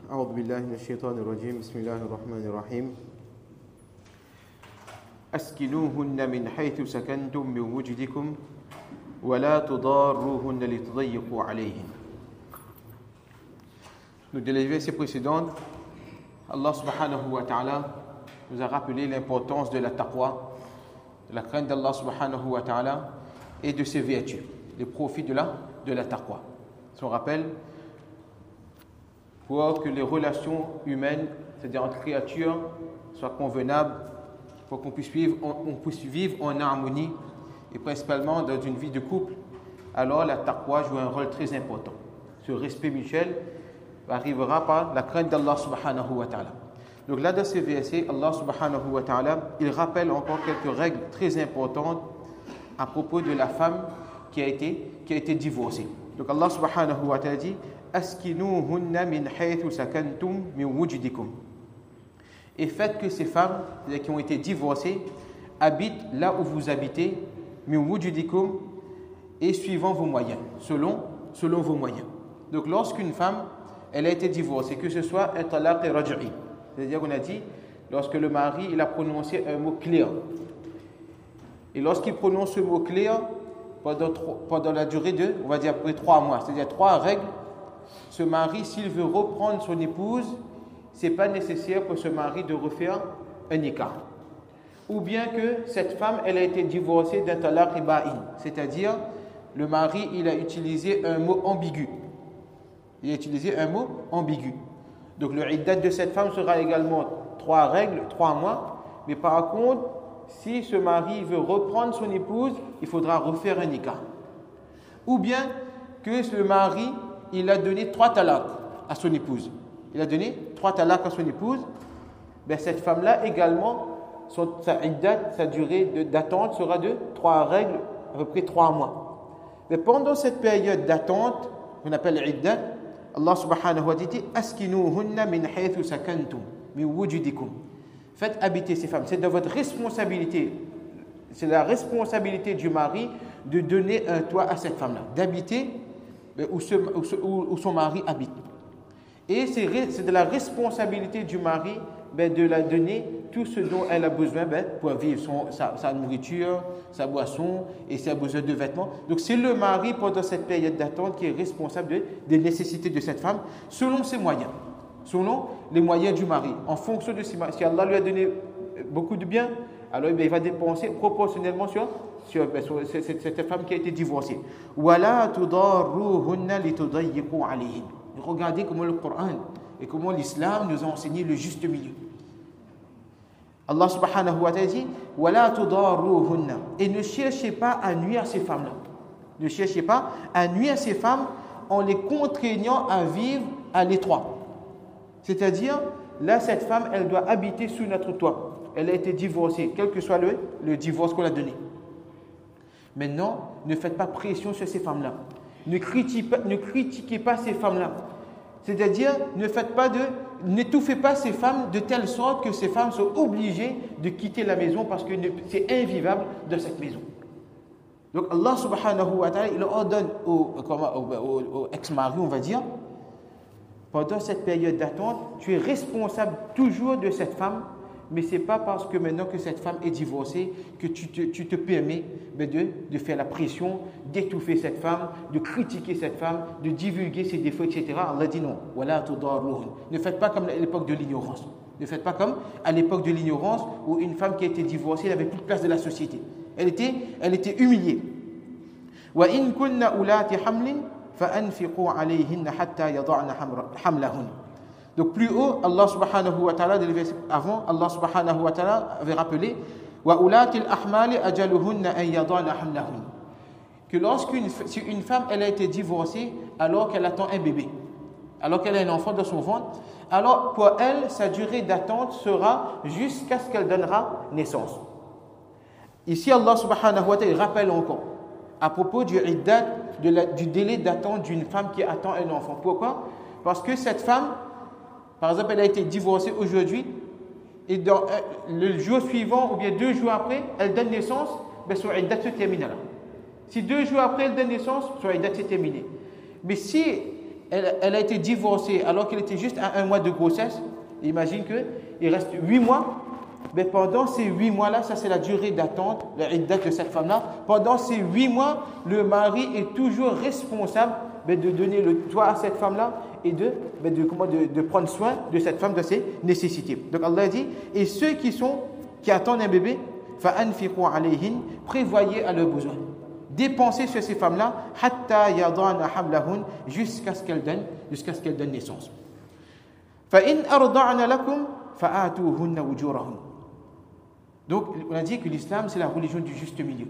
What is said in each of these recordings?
أعوذ بالله من الشيطان الرجيم بسم الله الرحمن الرحيم أسكنوهن من حيث سكنتم من وجدكم ولا تضاروهن لتضيقوا عليهن. Nous, dans les versets précédents, Allah subhanahu wa ta'ala nous a rappelé l'importance de la taqwa, de la crainte d'Allah subhanahu wa ta'ala et de ses vertus, les profits de la taqwa. Si on rappelle, pour que les relations humaines, c'est-à-dire entre créatures, soient convenables, pour qu'on puisse vivre en harmonie, et principalement dans une vie de couple, alors la taqwa joue un rôle très important. Ce respect mutuel arrivera par la crainte d'Allah subhanahu wa ta'ala. Donc là, dans ces versets, Allah subhanahu wa ta'ala, il rappelle encore quelques règles très importantes à propos de la femme qui a été divorcée. Donc Allah subhanahu wa ta'ala dit Askinuhunna min haythu sakantum min wujdikum. Et faites que ces femmes qui ont été divorcées habitent là où vous habitez, min wujudikum, et suivant vos moyens, selon vos moyens. Donc lorsqu'une femme elle a été divorcée, que ce soit un talaq raj'i, c'est-à-dire qu'on a dit lorsque le mari il a prononcé un mot clair, et lorsqu'il prononce ce mot clair pendant la durée de, on va dire après 3 mois, c'est-à-dire 3 règles, ce mari, s'il veut reprendre son épouse, ce n'est pas nécessaire pour ce mari de refaire un nikah. Ou bien que cette femme, elle a été divorcée d'un talaq ba'in, c'est-à-dire le mari, il a utilisé un mot ambigu. Il a utilisé un mot ambigu. Donc le iddat de cette femme sera également 3 règles, 3 mois, mais par contre, si ce mari veut reprendre son épouse, il faudra refaire un nikah. Ou bien que ce mari, il a donné 3 talaqs à son épouse. Il a donné 3 talaqs à son épouse. Ben cette femme-là également, sa iddat, sa durée d'attente sera de 3 règles, à peu près 3 mois. Mais pendant cette période d'attente, qu'on appelle iddat, Allah subhanahu wa ta'ala dit Askinuhunna min haythu sakantum min wujudikum. Faites habiter ces femmes. C'est de votre responsabilité. C'est la responsabilité du mari de donner un toit à cette femme-là, d'habiter où son mari habite. Et c'est de la responsabilité du mari de la donner tout ce dont elle a besoin pour vivre, sa nourriture, sa boisson et ses besoins de vêtements. Donc c'est le mari pendant cette période d'attente qui est responsable des nécessités de cette femme selon ses moyens, selon les moyens du mari. En fonction de ses moyens, si Allah lui a donné beaucoup de biens, alors il va dépenser proportionnellement sur cette femme qui a été divorcée. وَلَا تُضَارُّوهُنَّ لِتُضَيِّقُوا عَلَيْهِنَّ. Regardez comment le Coran et comment l'islam nous a enseigné le juste milieu. Allah subhanahu wa ta'ala dit وَلَا تُضَارُّوهُنَّ. Et ne cherchez pas à nuire à ces femmes-là. Ne cherchez pas à nuire à ces femmes en les contraignant à vivre à l'étroit. C'est-à-dire, là, cette femme, elle doit habiter sous notre toit. Elle a été divorcée, quel que soit le divorce qu'on a donné. Maintenant, ne faites pas pression sur ces femmes-là. Ne critiquez pas ces femmes-là. C'est-à-dire, n'étouffez pas ces femmes de telle sorte que ces femmes sont obligées de quitter la maison parce que c'est invivable dans cette maison. Donc Allah subhanahu wa ta'ala, il ordonne au ex-mari, on va dire, pendant cette période d'attente, tu es responsable toujours de cette femme, mais ce n'est pas parce que maintenant que cette femme est divorcée que tu te permets de faire la pression, d'étouffer cette femme, de critiquer cette femme, de divulguer ses défauts, etc. Allah dit non. Ne faites pas comme à l'époque de l'ignorance. Ne faites pas comme à l'époque de l'ignorance où une femme qui a été divorcée n'avait plus de place de la société. Elle était humiliée. وَإِن كُنَّ أُولَاتِ حَمْلٍ فَأَنْفِقُوا عَلَيْهِنَّ حَتَّى يَضَعْنَ حَمْلَهُنَّ. Donc plus haut, Allah subhanahu wa ta'ala, dans le verset avant, Allah subhanahu wa ta'ala avait rappelé وَأُولَاتِ الْأَحْمَالِ أَجَلُهُنَّ أَنْ يَضَعْنَ حَمْلَهُنَّ. Que si une femme elle a été divorcée alors qu'elle attend un bébé, alors qu'elle a un enfant dans son ventre, alors pour elle, sa durée d'attente sera jusqu'à ce qu'elle donnera naissance. Ici, Allah subhanahu wa ta'ala rappelle encore à propos du iddat, du délai d'attente d'une femme qui attend un enfant. Pourquoi? Parce que cette femme, par exemple, elle a été divorcée aujourd'hui et dans le jour suivant ou bien 2 jours après, elle donne naissance, son iddat se termine là. Si 2 jours après elle donne naissance, son iddat s'est terminé. Mais si elle a été divorcée alors qu'elle était juste à 1 mois de grossesse, imagine qu'il reste 8 mois, mais pendant ces 8 mois-là, ça c'est la durée d'attente, la iddat de cette femme-là, pendant ces 8 mois, le mari est toujours responsable de donner le toit à cette femme-là et de prendre soin de cette femme de ses nécessités. Donc Allah dit, et ceux qui attendent un bébé, فَأَنْفِقُوا عَلَيْهِنْ, prévoyez à leurs besoins. Dépensez sur ces femmes-là, حَتَّى يَضَعْنَ حَمْلَهُنْ, jusqu'à ce qu'elles donnent naissance. فَإِنْ أَرْضَعْنَ لَكُمْ فَآتُوهُنَّ وُجُورَهُنْ. Donc, on a dit que l'islam, c'est la religion du juste milieu.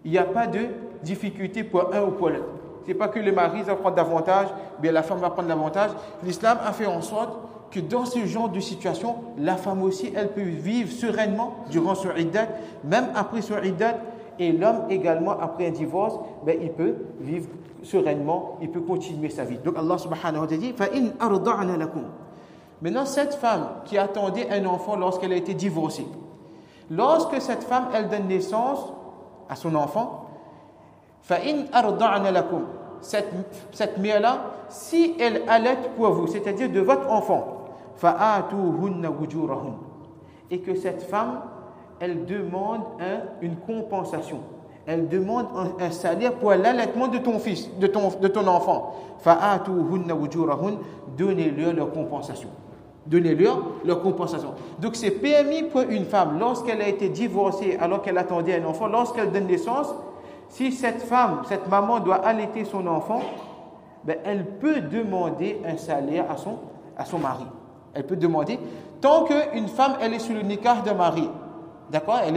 Il n'y a pas de difficulté pour un ou pour l'autre. Ce n'est pas que le mari va prendre davantage, bien la femme va prendre davantage. L'islam a fait en sorte que dans ce genre de situation, la femme aussi, elle peut vivre sereinement durant son iddat, même après son iddat, et l'homme également, après un divorce, il peut vivre sereinement, il peut continuer sa vie. Donc Allah subhanahu wa ta'ala dit, فَإِنْ أَرْضَعْنَ لَكُمْ. Maintenant, cette femme qui attendait un enfant lorsqu'elle a été divorcée, lorsque cette femme, elle donne naissance à son enfant, فَإِنْ أَرْضَعْنَ لَكُمْ, cette mère-là, si elle allaite pour vous, c'est-à-dire de votre enfant, فَآتُوهُنَّ وُجُورَهُنَّ, et que cette femme, elle demande une compensation, elle demande un salaire pour l'allaitement de ton fils, de ton enfant, فَآتُوهُنَّ وُجُورَهُنَّ, donnez-leur leur compensation. Donnez-leur leur compensation. Donc c'est permis pour une femme, lorsqu'elle a été divorcée, alors qu'elle attendait un enfant, lorsqu'elle donne naissance, si cette femme, cette maman doit allaiter son enfant, elle peut demander un salaire à son mari. Elle peut demander, tant qu'une femme, elle est sous le nikah d'un mari, d'accord, elle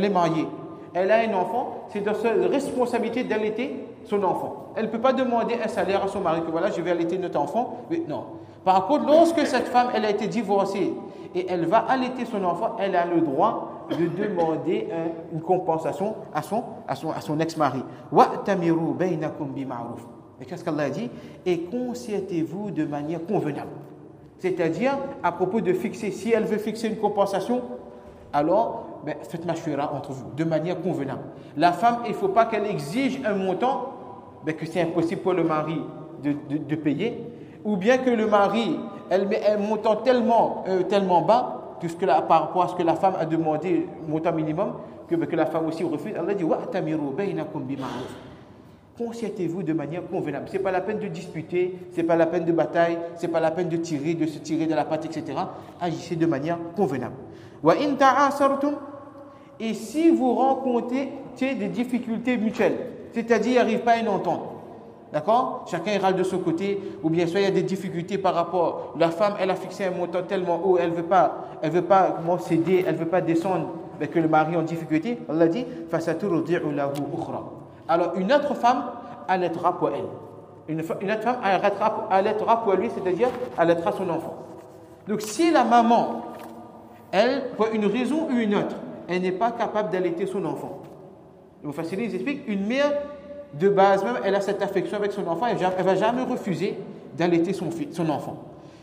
est mariée, elle a un enfant, c'est de sa responsabilité d'allaiter son enfant. Elle ne peut pas demander un salaire à son mari, que voilà, je vais allaiter notre enfant. Mais non. Par contre, lorsque cette femme, elle a été divorcée et elle va allaiter son enfant, elle a le droit de demander une compensation à son ex-mari. وَأْتَمِرُوا بَيْنَكُمْ بِمَعْرُوفٍ. Et qu'est-ce qu'Allah a dit? Et concertez-vous de manière convenable. C'est-à-dire, à propos de fixer, si elle veut fixer une compensation, alors faites mashwira entre vous, de manière convenable. La femme, il ne faut pas qu'elle exige un montant que c'est impossible pour le mari de payer, ou bien que le mari, elle met un montant tellement bas, par rapport à ce que la femme a demandé, montant minimum, que la femme aussi refuse. Allah dit وَأْتَمِرُوا بَيْنَكُمْ بِمَعْرُوفٍ. Concertez-vous de manière convenable. Ce n'est pas la peine de disputer, ce n'est pas la peine de bataille, ce n'est pas la peine de se tirer de la patte, etc. Agissez de manière convenable. وَإِنْ تَعَاسَرْتُمْ. Et si vous rencontrez des difficultés mutuelles, c'est-à-dire il n'arrive pas à une entente, d'accord, chacun râle de son côté, ou bien soit il y a des difficultés par rapport, la femme elle a fixé un montant tellement haut, elle veut pas céder, elle veut pas descendre, que le mari est en difficulté. Allah dit فَسَتُرْضِعُ لَهُ أُخْرَى. Alors une autre femme allaitera pour elle, une autre femme allaitera pour lui, c'est-à-dire allaitera son enfant. Donc si la maman, elle, pour une raison ou une autre, elle n'est pas capable d'allaiter son enfant, donc facile, ils expliquent, une mère de base même, elle a cette affection avec son enfant, elle ne va jamais refuser d'allaiter son enfant.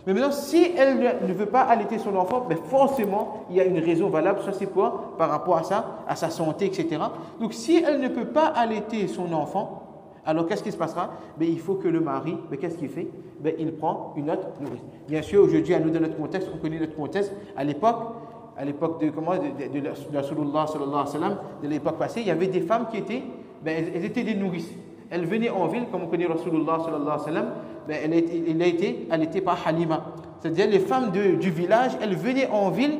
Mais maintenant, si elle ne veut pas allaiter son enfant, forcément, il y a une raison valable, ça c'est par rapport à sa santé, etc. Donc si elle ne peut pas allaiter son enfant, alors qu'est-ce qui se passera? Il faut que le mari, qu'est-ce qu'il fait? Il prend une autre nourrice. Bien sûr, aujourd'hui, à nous, dans notre contexte, on connaît notre contexte. À l'époque de Rasulullah sallallahu alayhi wa sallam, de l'époque passée, il y avait des femmes qui étaient, elles étaient des nourrices. Elles venaient en ville, comme on connaît Rasulullah sallallahu alayhi wa sallam, elle a été allaitée par Halima. C'est-à-dire les femmes du village, elles venaient en ville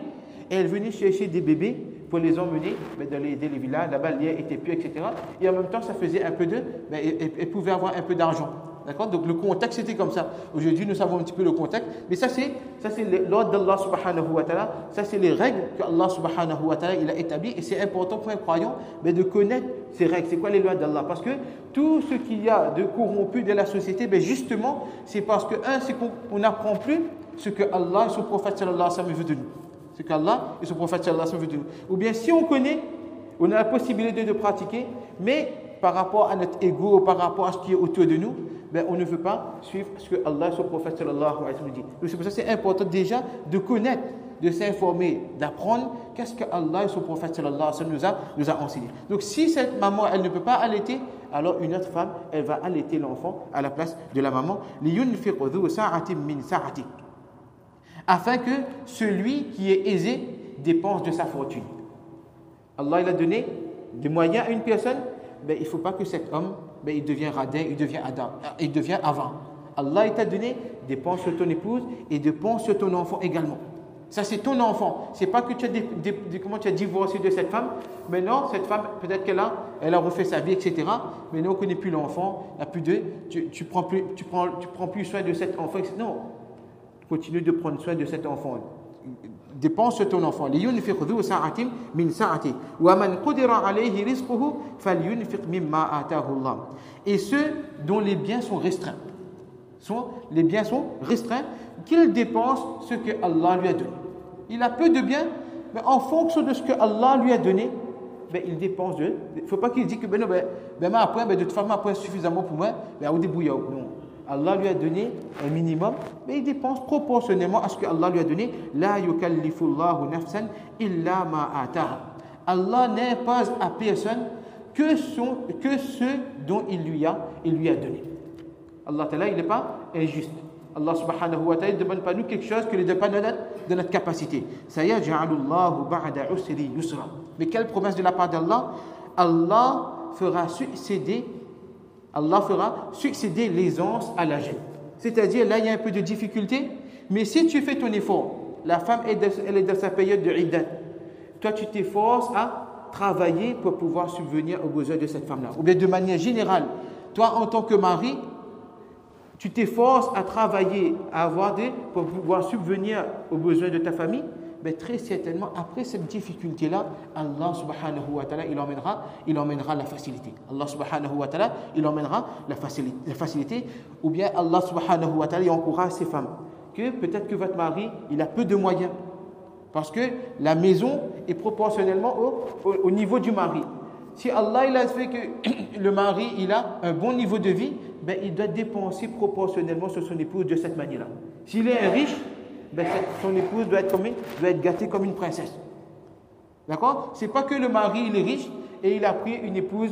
et elles venaient chercher des bébés pour les emmener dans les villages. Là-bas, le lien était pur, etc. Et en même temps, ça faisait un peu elles pouvaient avoir un peu d'argent. D'accord? Donc le contexte était comme ça. Aujourd'hui, nous savons un petit peu le contexte. Mais ça, c'est l'ordre d'Allah subhanahu wa ta'ala. Ça, c'est les règles qu'Allah subhanahu wa ta'ala il a établies. Et c'est important pour un croyant de connaître ces règles. C'est quoi les lois d'Allah? Parce que tout ce qu'il y a de corrompu de la société, justement, c'est parce que, c'est qu'on n'apprend plus ce que Allah et son prophète sallallahu alayhi wa sallam veut de nous. Ce qu'Allah et son prophète sallallahu alayhi wa sallam veut de nous. Ou bien, si on connaît, on a la possibilité de pratiquer, mais par rapport à notre ego, par rapport à ce qui est autour de nous, on ne veut pas suivre ce que Allah et son prophète sallallahu alayhi wa sallam dit. Donc c'est pour ça que c'est important déjà de connaître de s'informer, d'apprendre qu'est-ce que Allah et son prophète sallallahu alayhi wa sallam nous a enseigné. Donc si cette maman, elle ne peut pas allaiter, alors une autre femme, elle va allaiter l'enfant à la place de la maman. لِيُنْفِقْ ذُو سَعَةٍ مِّنْ سَعَتِهِ, afin que celui qui est aisé dépense de sa fortune. Allah il a donné des moyens à une personne, il ne faut pas que cet homme il devient radin, il devient avant. Allah il t'a donné, dépense sur ton épouse et dépense sur ton enfant également. Ça c'est ton enfant. C'est pas que tu as divorcé de cette femme. Maintenant cette femme peut-être qu'elle a refait sa vie, etc. Mais non, on ne connaît plus l'enfant, il n'y a plus de, tu prends plus soin de cet enfant. Non, continue de prendre soin de cet enfant. Dépense sur ton enfant. لِيُنْفِقْ ذُو سَعَةٍ مِّنْ سَعَتِهِ وَمَنْ قُدِرَ عَلَيْهِ رِزْقُهُ فَلْيُنْفِقْ مِمَّا آتَاهُ اللَّهُ. Et ceux dont les biens sont restreints, qu'il dépense ce que Allah lui a donné. Il a peu de biens, mais en fonction de ce que Allah lui a donné, il dépense. Il ne faut pas qu'il dise que de toute façon, après suffisamment pour moi, au début, non. Allah lui a donné un minimum, mais il dépense proportionnellement à ce que Allah lui a donné. La yukallifullahu nafsan illa ma ataha. Allah n'impose à personne que ceux dont il lui a donné. Allah Ta'ala, il n'est pas injuste. Allah subhanahu wa ta'ala ne demande pas nous quelque chose que ne donne pas de notre capacité. Sayaj'alullahu ba'da usri yusra. Mais quelle promesse de la part d'Allah? Allah fera succéder l'aisance à la gêne. C'est-à-dire, là, il y a un peu de difficulté, mais si tu fais ton effort, la femme, elle est dans sa période de iddat. Toi, tu t'efforces à travailler pour pouvoir subvenir aux besoins de cette femme-là. Ou bien de manière générale, toi, en tant que mari, tu t'efforces à travailler, pour pouvoir subvenir aux besoins de ta famille, très certainement, après cette difficulté-là, Allah subhanahu wa ta'ala, il emmènera la facilité. Allah subhanahu wa ta'ala, il emmènera la facilité. Ou bien Allah subhanahu wa ta'ala, il encourage ces femmes que peut-être que votre mari, il a peu de moyens. Parce que la maison est proportionnellement au niveau du mari. Si Allah il a fait que le mari il a un bon niveau de vie, il doit dépenser proportionnellement sur son épouse de cette manière-là. S'il est un riche, son épouse doit être gâtée comme une princesse. D'accord? C'est pas que le mari il est riche et il a pris une épouse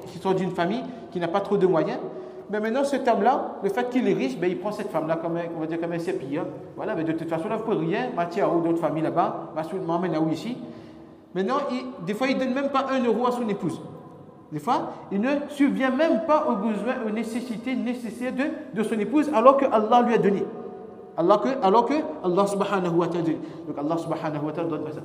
qui sort d'une famille qui n'a pas trop de moyens. Mais maintenant, cet homme-là, le fait qu'il est riche, il prend cette femme-là comme un sépia. Voilà, mais de toute façon, là, vous ne pouvez rien. Mathieu ou d'autres familles là-bas, m'emmène là-haut ici. Maintenant, des fois, il ne donne même pas 1 euro à son épouse. Des fois, il ne subvient même pas aux besoins, aux nécessités nécessaires de son épouse, alors que Allah lui a donné. Alors que Allah subhanahu wa ta'ala. Donc Allah subhanahu wa ta'ala donne pas ça.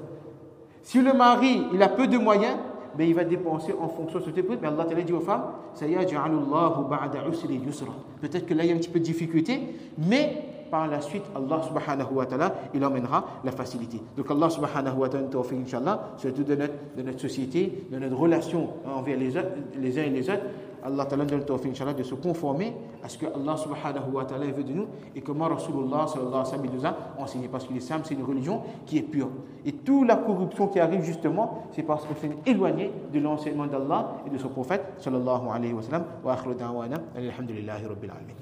Si le mari, il a peu de moyens, il va dépenser en fonction de son épouse. Mais Allah Ta'ala dit aux femmes, Sayaj'alullahu ba'da usri yusra. Peut-être que là, il y a un petit peu de difficulté, mais par la suite, Allah subhanahu wa ta'ala, il emmènera la facilité. Donc Allah subhanahu wa ta'ala nous tawfiq, Inch'Allah, surtout de notre société, de notre relation envers les uns et les autres. Allah Ta'ala nous donne tawfiq, Inch'Allah, de se conformer à ce que Allah subhanahu wa ta'ala veut de nous et comment Rasulullah sallallahu alayhi wa sallam nous a enseigné. Parce que l'islam, c'est une religion qui est pure. Et toute la corruption qui arrive justement, c'est parce qu'on s'est éloigné de l'enseignement d'Allah et de son prophète sallallahu alayhi wa sallam. Wa akhiru da'wana alhamdulillahi rabbil alamin.